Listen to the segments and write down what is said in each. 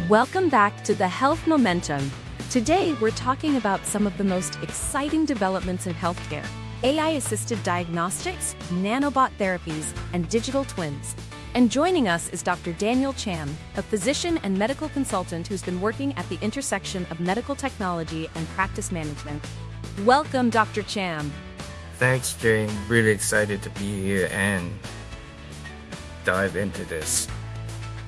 Welcome back to the Health Momentum. Today, we're talking about some of the most exciting developments in healthcare: AI-assisted diagnostics, nanobot therapies, and digital twins. And joining us is Dr. Daniel Cham, a physician and medical consultant who's been working at the intersection of medical technology and practice management. Welcome, Dr. Cham. Thanks, Jane. Really excited to be here and dive into this.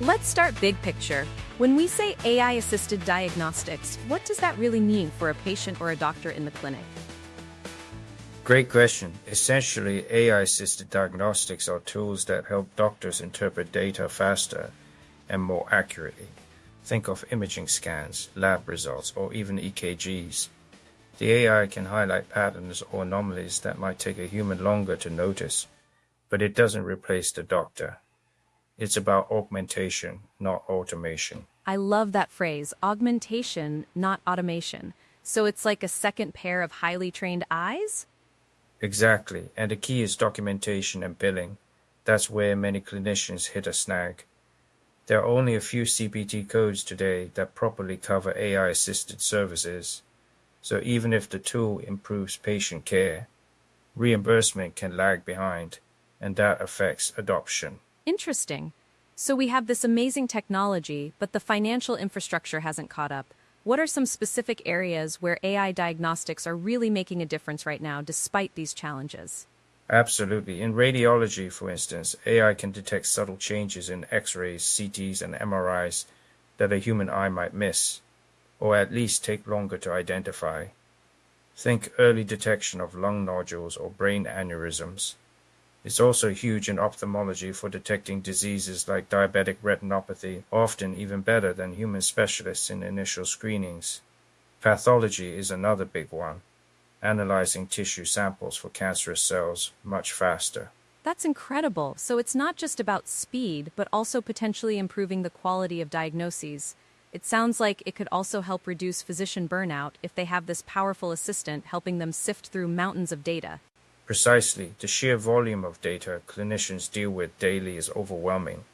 Let's start big picture. When we say AI-assisted diagnostics, what does that really mean for a patient or a doctor in the clinic? Great question. Essentially, AI-assisted diagnostics are tools that help doctors interpret data faster and more accurately. Think of imaging scans, lab results, or even EKGs. The AI can highlight patterns or anomalies that might take a human longer to notice, but it doesn't replace the doctor. It's about augmentation, not automation. I love that phrase, augmentation, not automation. So it's like a second pair of highly trained eyes? Exactly, and the key is documentation and billing. That's where many clinicians hit a snag. There are only a few CPT codes today that properly cover AI-assisted services. So even if the tool improves patient care, reimbursement can lag behind, and that affects adoption. Interesting. So we have this amazing technology, but the financial infrastructure hasn't caught up. What are some specific areas where AI diagnostics are really making a difference right now, despite these challenges? Absolutely. In radiology, for instance, AI can detect subtle changes in X-rays, CTs, and MRIs that a human eye might miss, or at least take longer to identify. Think early detection of lung nodules or brain aneurysms. It's also huge in ophthalmology for detecting diseases like diabetic retinopathy, often even better than human specialists in initial screenings. Pathology is another big one, analyzing tissue samples for cancerous cells much faster. That's incredible. So it's not just about speed, but also potentially improving the quality of diagnoses. It sounds like it could also help reduce physician burnout if they have this powerful assistant helping them sift through mountains of data. Precisely, the sheer volume of data clinicians deal with daily is overwhelming.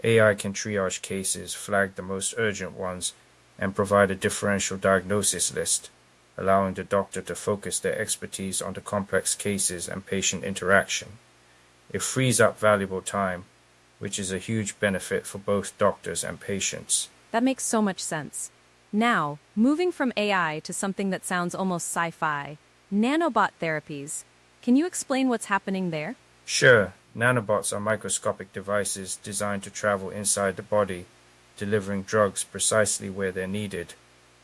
AI can triage cases, flag the most urgent ones, and provide a differential diagnosis list, allowing the doctor to focus their expertise on the complex cases and patient interaction. It frees up valuable time, which is a huge benefit for both doctors and patients. That makes so much sense. Now, moving from AI to something that sounds almost sci-fi, nanobot therapies. Can you explain what's happening there? Sure. Nanobots are microscopic devices designed to travel inside the body, delivering drugs precisely where they're needed,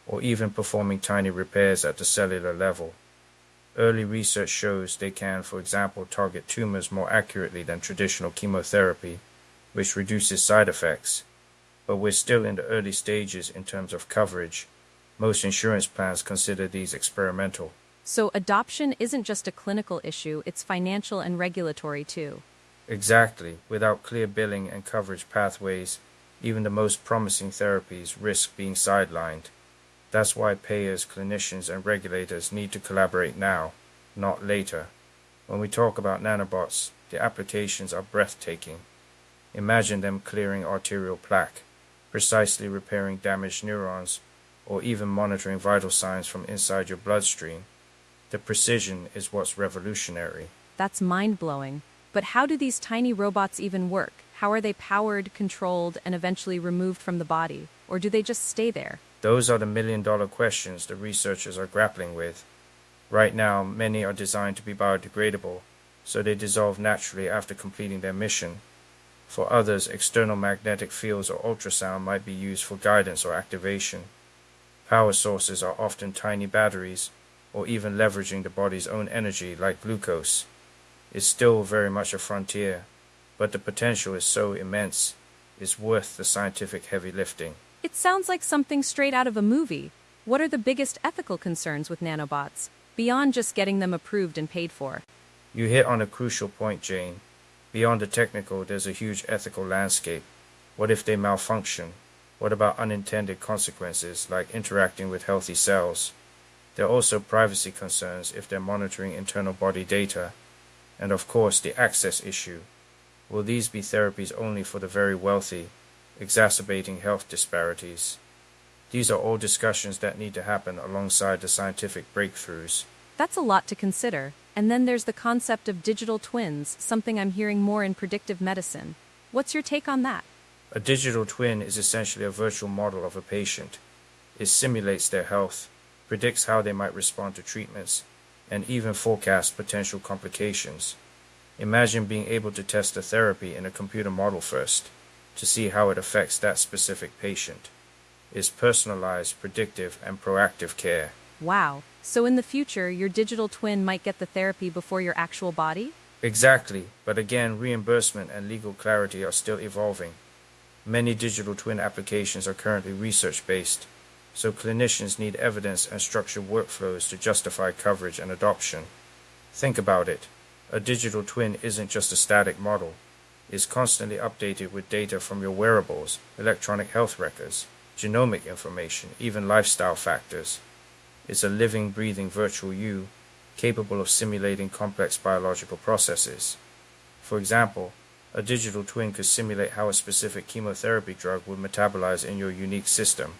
or even performing tiny repairs at the cellular level. Early research shows they can, for example, target tumors more accurately than traditional chemotherapy, which reduces side effects. But we're still in the early stages in terms of coverage. Most insurance plans consider these experimental. So adoption isn't just a clinical issue, it's financial and regulatory too. Exactly. Without clear billing and coverage pathways, even the most promising therapies risk being sidelined. That's why payers, clinicians, and regulators need to collaborate now, not later. When we talk about nanobots, the applications are breathtaking. Imagine them clearing arterial plaque, precisely repairing damaged neurons, or even monitoring vital signs from inside your bloodstream. The precision is what's revolutionary. That's mind-blowing. But how do these tiny robots even work? How are they powered, controlled, and eventually removed from the body? Or do they just stay there? Those are the million-dollar questions the researchers are grappling with. Right now, many are designed to be biodegradable, so they dissolve naturally after completing their mission. For others, external magnetic fields or ultrasound might be used for guidance or activation. Power sources are often tiny batteries, or even leveraging the body's own energy like glucose. It's still very much a frontier, but the potential is so immense, it's worth the scientific heavy lifting. It sounds like something straight out of a movie. What are the biggest ethical concerns with nanobots, beyond just getting them approved and paid for? You hit on a crucial point, Jane. Beyond the technical, there's a huge ethical landscape. What if they malfunction? What about unintended consequences, like interacting with healthy cells? There are also privacy concerns if they're monitoring internal body data. And of course, the access issue. Will these be therapies only for the very wealthy, exacerbating health disparities. These are all discussions that need to happen alongside the scientific breakthroughs. That's a lot to consider. And then there's the concept of digital twins, something I'm hearing more in predictive medicine. What's your take on that? A digital twin is essentially a virtual model of a patient. It simulates their health, predicts how they might respond to treatments, and even forecasts potential complications. Imagine being able to test a therapy in a computer model first, to see how it affects that specific patient. It's personalized, predictive, and proactive care. Wow. So in the future, your digital twin might get the therapy before your actual body? Exactly, but again, reimbursement and legal clarity are still evolving. Many digital twin applications are currently research-based, so clinicians need evidence and structured workflows to justify coverage and adoption. Think about it. A digital twin isn't just a static model. It's constantly updated with data from your wearables, electronic health records, genomic information, even lifestyle factors. It's a living, breathing virtual you, capable of simulating complex biological processes. For example, a digital twin could simulate how a specific chemotherapy drug would metabolize in your unique system,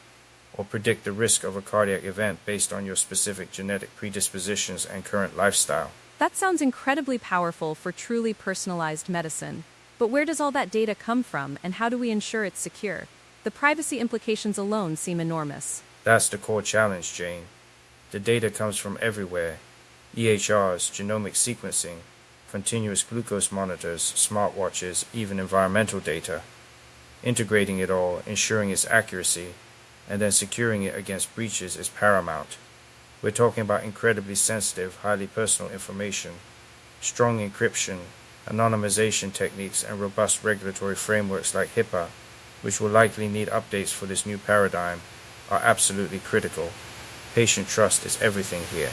or predict the risk of a cardiac event based on your specific genetic predispositions and current lifestyle. That sounds incredibly powerful for truly personalized medicine. But where does all that data come from, and how do we ensure it's secure? The privacy implications alone seem enormous. That's the core challenge, Jane. The data comes from everywhere. EHRs, genomic sequencing, continuous glucose monitors, smartwatches, even environmental data. Integrating it all, ensuring its accuracy, and then securing it against breaches is paramount. We're talking about incredibly sensitive, highly personal information. Strong encryption, anonymization techniques, and robust regulatory frameworks like HIPAA, which will likely need updates for this new paradigm, are absolutely critical. Patient trust is everything here.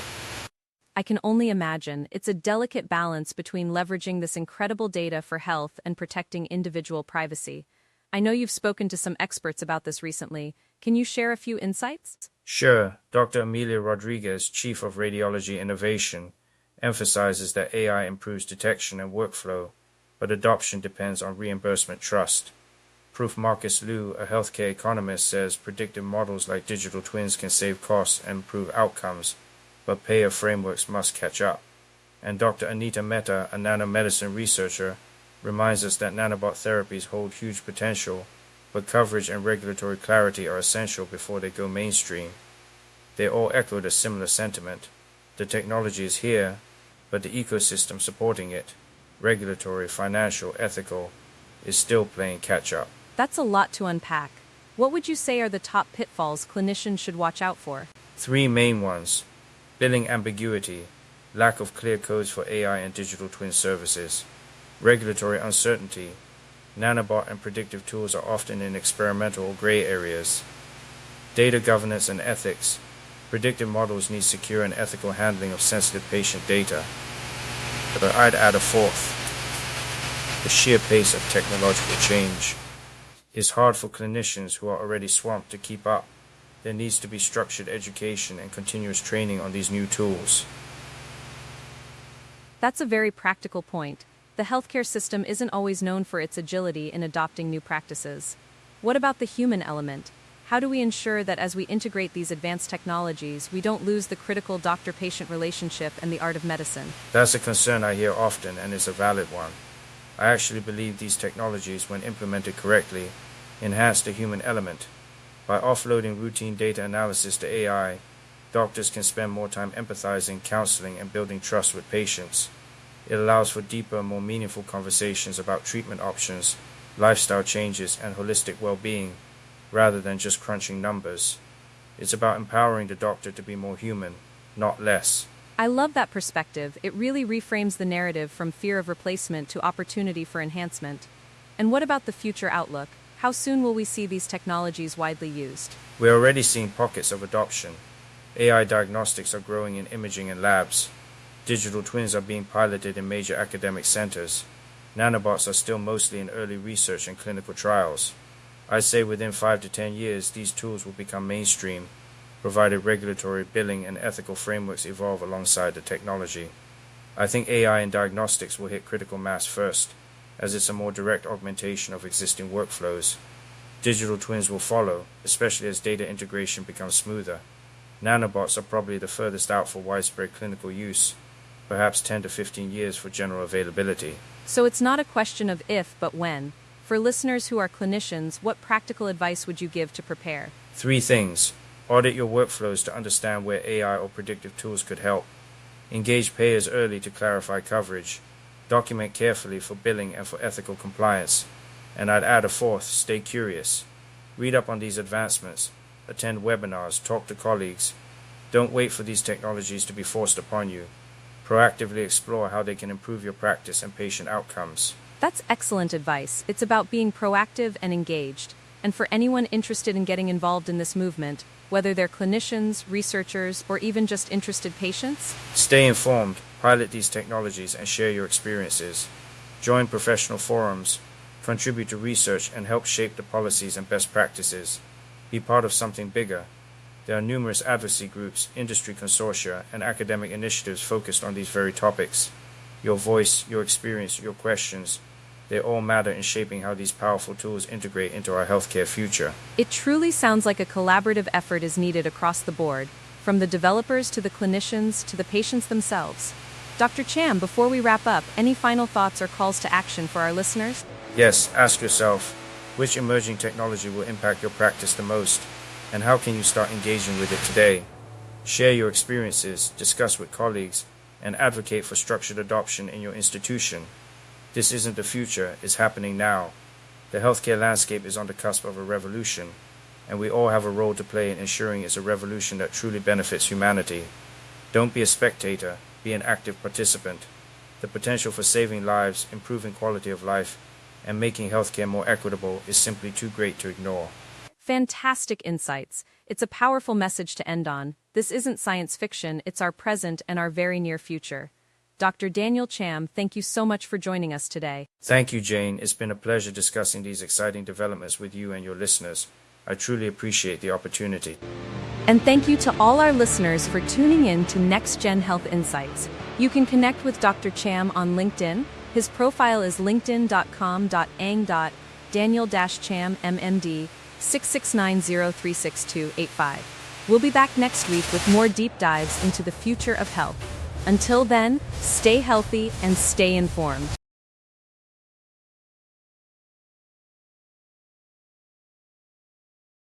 I can only imagine it's a delicate balance between leveraging this incredible data for health and protecting individual privacy. I know you've spoken to some experts about this recently. Can you share a few insights? Sure. Dr. Amelia Rodriguez, Chief of Radiology Innovation, emphasizes that AI improves detection and workflow, but adoption depends on reimbursement trust. Proof Marcus Liu, a healthcare economist, says predictive models like digital twins can save costs and improve outcomes, but payer frameworks must catch up. And Dr. Anita Mehta, a nanomedicine researcher, reminds us that nanobot therapies hold huge potential, but coverage and regulatory clarity are essential before they go mainstream. They all echoed a similar sentiment. The technology is here, but the ecosystem supporting it, regulatory, financial, ethical, is still playing catch-up. That's a lot to unpack. What would you say are the top pitfalls clinicians should watch out for? 3 main ones. Billing ambiguity, lack of clear codes for AI and digital twin services. Regulatory uncertainty. Nanobot and predictive tools are often in experimental or gray areas. Data governance and ethics. Predictive models need secure and ethical handling of sensitive patient data. But I'd add a fourth. The sheer pace of technological change. It's hard for clinicians who are already swamped to keep up. There needs to be structured education and continuous training on these new tools. That's a very practical point. The healthcare system isn't always known for its agility in adopting new practices. What about the human element? How do we ensure that as we integrate these advanced technologies, we don't lose the critical doctor-patient relationship and the art of medicine? That's a concern I hear often, and it's a valid one. I actually believe these technologies, when implemented correctly, enhance the human element. By offloading routine data analysis to AI, doctors can spend more time empathizing, counseling, and building trust with patients. It allows for deeper, more meaningful conversations about treatment options, lifestyle changes, and holistic well-being, rather than just crunching numbers. It's about empowering the doctor to be more human, not less. I love that perspective. It really reframes the narrative from fear of replacement to opportunity for enhancement. And what about the future outlook? How soon will we see these technologies widely used? We're already seeing pockets of adoption. AI diagnostics are growing in imaging and labs. Digital twins are being piloted in major academic centers. Nanobots are still mostly in early research and clinical trials. I'd say within 5 to 10 years, these tools will become mainstream, provided regulatory, billing, and ethical frameworks evolve alongside the technology. I think AI in diagnostics will hit critical mass first, as it's a more direct augmentation of existing workflows. Digital twins will follow, especially as data integration becomes smoother. Nanobots are probably the furthest out for widespread clinical use, perhaps 10 to 15 years for general availability. So it's not a question of if, but when. For listeners who are clinicians, what practical advice would you give to prepare? 3 things. Audit your workflows to understand where AI or predictive tools could help. Engage payers early to clarify coverage. Document carefully for billing and for ethical compliance. And I'd add a 4th, stay curious. Read up on these advancements. Attend webinars, talk to colleagues. Don't wait for these technologies to be forced upon you. Proactively explore how they can improve your practice and patient outcomes. That's excellent advice. It's about being proactive and engaged. And for anyone interested in getting involved in this movement, whether they're clinicians, researchers, or even just interested patients, stay informed, pilot these technologies, and share your experiences. Join professional forums, contribute to research, and help shape the policies and best practices. Be part of something bigger. There are numerous advocacy groups, industry consortia, and academic initiatives focused on these very topics. Your voice, your experience, your questions, they all matter in shaping how these powerful tools integrate into our healthcare future. It truly sounds like a collaborative effort is needed across the board, from the developers to the clinicians to the patients themselves. Dr. Cham, before we wrap up, any final thoughts or calls to action for our listeners? Yes, ask yourself, which emerging technology will impact your practice the most, and how can you start engaging with it today? Share your experiences, discuss with colleagues, and advocate for structured adoption in your institution. This isn't the future, it's happening now. The healthcare landscape is on the cusp of a revolution, and we all have a role to play in ensuring it's a revolution that truly benefits humanity. Don't be a spectator, be an active participant. The potential for saving lives, improving quality of life, and making healthcare more equitable is simply too great to ignore. Fantastic insights. It's a powerful message to end on. This isn't science fiction, it's our present and our very near future. Dr. Daniel Cham, thank you so much for joining us today. Thank you, Jane. It's been a pleasure discussing these exciting developments with you and your listeners. I truly appreciate the opportunity. And thank you to all our listeners for tuning in to Next Gen Health Insights. You can connect with Dr. Cham on LinkedIn. His profile is linkedin.com/ang.daniel-cham mmd 669036285. We'll be back next week with more deep dives into the future of health. Until then, stay healthy and stay informed.